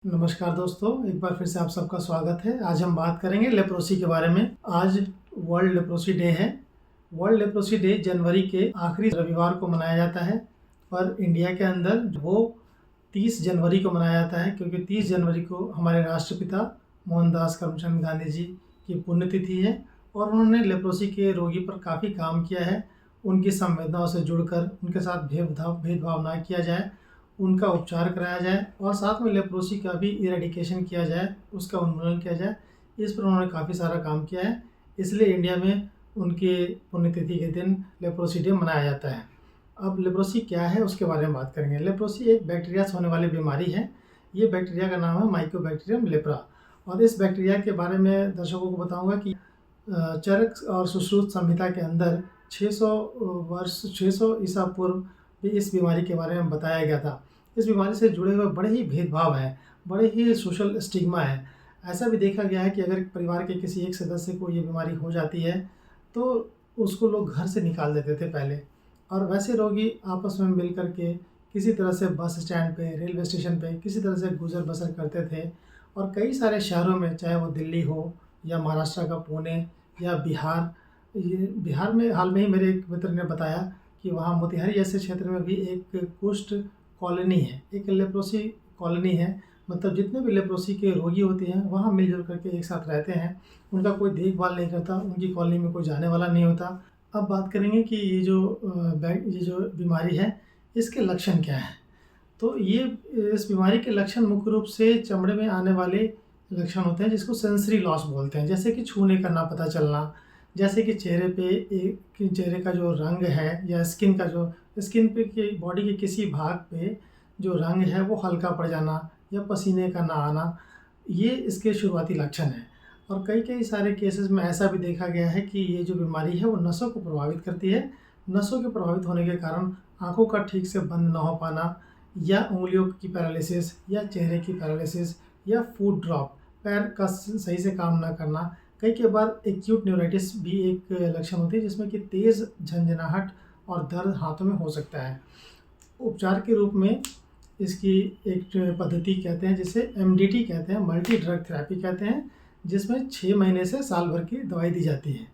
नमस्कार दोस्तों, एक बार फिर से आप सबका स्वागत है। आज हम बात करेंगे लेप्रोसी के बारे में। आज वर्ल्ड लेप्रोसी डे है। वर्ल्ड लेप्रोसी डे जनवरी के आखिरी रविवार को मनाया जाता है, पर इंडिया के अंदर वो 30 जनवरी को मनाया जाता है, क्योंकि 30 जनवरी को हमारे राष्ट्रपिता मोहनदास करमचंद गांधी जी की पुण्यतिथि है और उन्होंने लेप्रोसी के रोगी पर काफ़ी काम किया है। उनकी संवेदनाओं से जुड़कर उनके साथ भेदभाव ना किया जाए, उनका उपचार कराया जाए और साथ में लेप्रोसी का भी इरेडिकेशन किया जाए, उसका उन्मूलन किया जाए। इस पर उन्होंने काफ़ी सारा काम किया है, इसलिए इंडिया में उनके पुण्यतिथि के दिन लेप्रोसी डे मनाया जाता है। अब लेप्रोसी क्या है उसके बारे में बात करेंगे। लेप्रोसी एक बैक्टीरिया से होने वाली बीमारी है। ये बैक्टीरिया का नाम है माइकोबैक्टीरियम लेप्रा और इस बैक्टीरिया के बारे में दर्शकों को बताऊंगा कि चरक और सुश्रुत संहिता के अंदर 600 ईसा पूर्व भी इस बीमारी के बारे में बताया गया था। इस बीमारी से जुड़े हुए बड़े ही भेदभाव हैं, बड़े ही सोशल स्टिग्मा है। ऐसा भी देखा गया है कि अगर परिवार के किसी एक सदस्य को ये बीमारी हो जाती है तो उसको लोग घर से निकाल देते थे पहले, और वैसे रोगी आपस में मिल कर के किसी तरह से बस स्टैंड पे, रेलवे स्टेशन पे किसी तरह से गुजर बसर करते थे। और कई सारे शहरों में, चाहे वो दिल्ली हो या महाराष्ट्र का पुणे या बिहार, ये बिहार में हाल में ही मेरे एक मित्र ने बताया कि वहाँ मोतिहारी जैसे क्षेत्र में भी एक कुष्ठ कॉलोनी है, एक लेप्रोसी कॉलोनी है। मतलब जितने भी लेप्रोसी के रोगी होते हैं वहाँ मिलजुल करके एक साथ रहते हैं, उनका कोई देखभाल नहीं करता, उनकी कॉलोनी में कोई जाने वाला नहीं होता। अब बात करेंगे कि ये जो बीमारी है इसके लक्षण क्या हैं। तो ये इस बीमारी के लक्षण मुख्य रूप से चमड़े में आने वाले लक्षण होते हैं, जिसको सेंसरी लॉस बोलते हैं। जैसे कि छूने का ना पता चलना, जैसे कि चेहरे का जो रंग है या स्किन पे के बॉडी के किसी भाग पे जो रंग है वो हल्का पड़ जाना या पसीने का ना आना, ये इसके शुरुआती लक्षण हैं। और कई कई सारे केसेस में ऐसा भी देखा गया है कि ये जो बीमारी है वो नसों को प्रभावित करती है। नसों के प्रभावित होने के कारण आँखों का ठीक से बंद ना हो पाना, या उंगलियों की पैरालिसिस, या चेहरे की पैरालिसिस, या फुट ड्रॉप, पैर का सही से काम ना करना। कई के बाद एक्यूट न्यूराइटिस भी एक लक्षण होती है, जिसमें कि तेज़ झंझनाहट और दर्द हाथों में हो सकता है। उपचार के रूप में इसकी एक पद्धति कहते हैं जिसे एमडीटी कहते हैं, मल्टी ड्रग थेरेपी कहते हैं, जिसमें 6 महीने से साल भर की दवाई दी जाती है।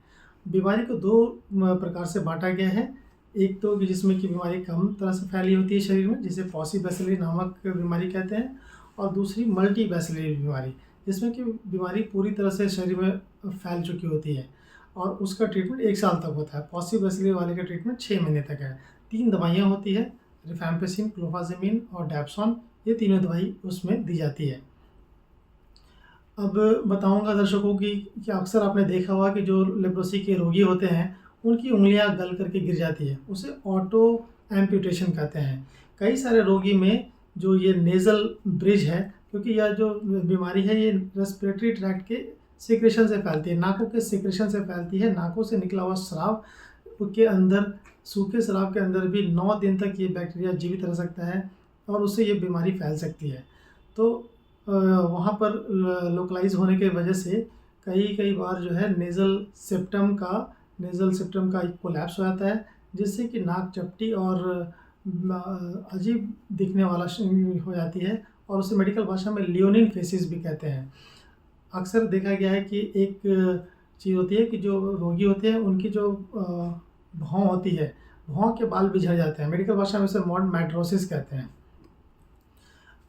बीमारी को 2 प्रकार से बांटा गया है। एक तो कि जिसमें कि बीमारी कम तरह से फैली होती है शरीर में, जिसे पॉसिबैसिलरी नामक बीमारी कहते हैं, और दूसरी मल्टी बैसिलरी बीमारी, जिसमें कि बीमारी पूरी तरह से शरीर में फैल चुकी होती है और उसका ट्रीटमेंट 1 साल तक होता है। पॉसिबैसिलरी वाले का ट्रीटमेंट 6 महीने तक है। 3 दवाइयाँ होती है, रिफैम्पिसिन, क्लोफाजेमिन और डैप्सोन, ये तीनों दवाई उसमें दी जाती है। अब बताऊंगा दर्शकों की कि अक्सर आपने देखा होगा कि जो लेप्रोसी के रोगी होते हैं उनकी उंगलियां गल करके गिर जाती है, उसे ऑटो एम्पुटेशन कहते हैं। कई सारे रोगी में जो ये नेज़ल ब्रिज है, क्योंकि यह जो बीमारी है ये रेस्पिरेटरी ट्रैक्ट के सिक्रेशन से फैलती है, नाकों के सिक्रेशन से फैलती है। नाकों से निकला हुआ स्राव के अंदर, सूखे स्राव के अंदर भी 9 दिन तक ये बैक्टीरिया जीवित रह सकता है और उससे ये बीमारी फैल सकती है। तो वहाँ पर लोकलाइज होने की वजह से कई बार जो है नेज़ल सेप्टम का एक कोलैप्स हो जाता है, जिससे कि नाक चपटी और अजीब दिखने वाला हो जाती है, और उसे मेडिकल भाषा में लियोनिन फेसिस भी कहते हैं। अक्सर देखा गया है कि एक चीज़ होती है कि जो रोगी होते हैं उनकी जो भौं होती है, भौं के बाल भी झड़ जाते हैं। मेडिकल भाषा में उसे मॉड मैट्रोसिस कहते हैं।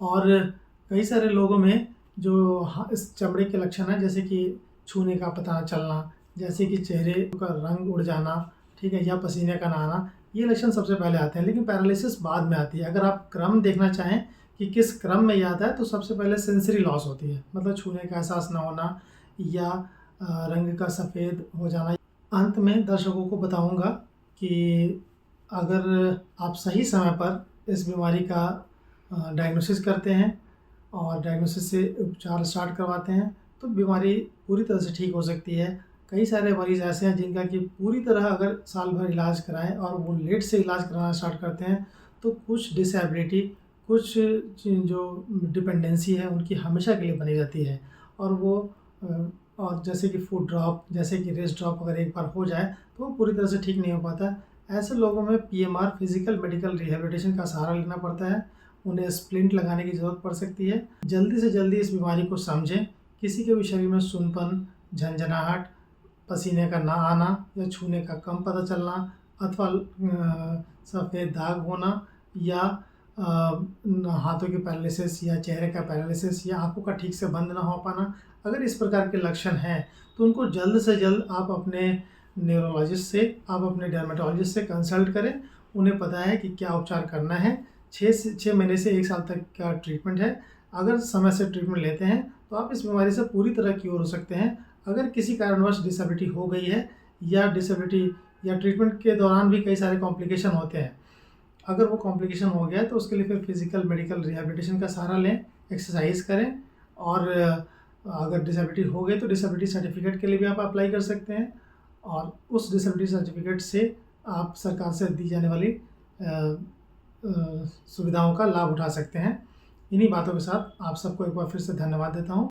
और कई सारे लोगों में जो इस चमड़े के लक्षण हैं, जैसे कि छूने का पता न चलना, जैसे कि चेहरे का रंग उड़ जाना, ठीक है, या पसीने का ना आना, ये लक्षण सबसे पहले आते हैं, लेकिन पैरालिसिस बाद में आती है। अगर आप क्रम देखना चाहें कि किस क्रम में याद है, तो सबसे पहले सेंसरी लॉस होती है, मतलब छूने का एहसास ना होना या रंग का सफ़ेद हो जाना। अंत में दर्शकों को बताऊंगा कि अगर आप सही समय पर इस बीमारी का डायग्नोसिस करते हैं और डायग्नोसिस से उपचार स्टार्ट करवाते हैं तो बीमारी पूरी तरह से ठीक हो सकती है। कई सारे मरीज़ ऐसे हैं जिनका कि पूरी तरह अगर साल भर इलाज कराएं और वो लेट से इलाज कराना स्टार्ट करते हैं तो कुछ डिसेबिलिटी, कुछ जो डिपेंडेंसी है उनकी हमेशा के लिए बनी रहती है। और वो और जैसे कि फुट ड्रॉप, जैसे कि रेस्ट ड्रॉप अगर एक बार हो जाए तो वो पूरी तरह से ठीक नहीं हो पाता। ऐसे लोगों में पीएमआर, फिजिकल मेडिकल रिहेबिलिटेशन का सहारा लेना पड़ता है उन्हें स्प्लिंट लगाने की ज़रूरत पड़ सकती है। जल्दी से जल्दी इस बीमारी को समझें। किसी के भी शरीर में सूनपन, झंझनाहट, पसीने का ना आना या छूने का कम पता चलना अथवा सफ़ेद दाग होना या हाथों की पैरालिसिस या चेहरे का पैरालिसिस या आंखों का ठीक से बंद ना हो पाना, अगर इस प्रकार के लक्षण हैं तो उनको जल्द से जल्द आप अपने न्यूरोलॉजिस्ट से, आप अपने डर्मेटोलॉजिस्ट से कंसल्ट करें। उन्हें पता है कि क्या उपचार करना है। 6 महीने से 1 साल तक का ट्रीटमेंट है। अगर समय से ट्रीटमेंट लेते हैं तो आप इस बीमारी से पूरी तरह क्योर हो सकते हैं। अगर किसी कारणवश डिसेबिलिटी हो गई है या ट्रीटमेंट के दौरान भी कई सारे कॉम्प्लिकेशन होते हैं, अगर वो कॉम्प्लिकेशन हो गया है तो उसके लिए फिर फिजिकल मेडिकल रिहैबिलिटेशन का सहारा लें, एक्सरसाइज करें और अगर डिसेबिलिटी हो गई तो डिसेबिलिटी सर्टिफिकेट के लिए भी आप अप्लाई कर सकते हैं और उस डिसेबिलिटी सर्टिफिकेट से आप सरकार से दी जाने वाली सुविधाओं का लाभ उठा सकते हैं। इन्हीं बातों के साथ आप सबको एक बार फिर से धन्यवाद देता हूँ।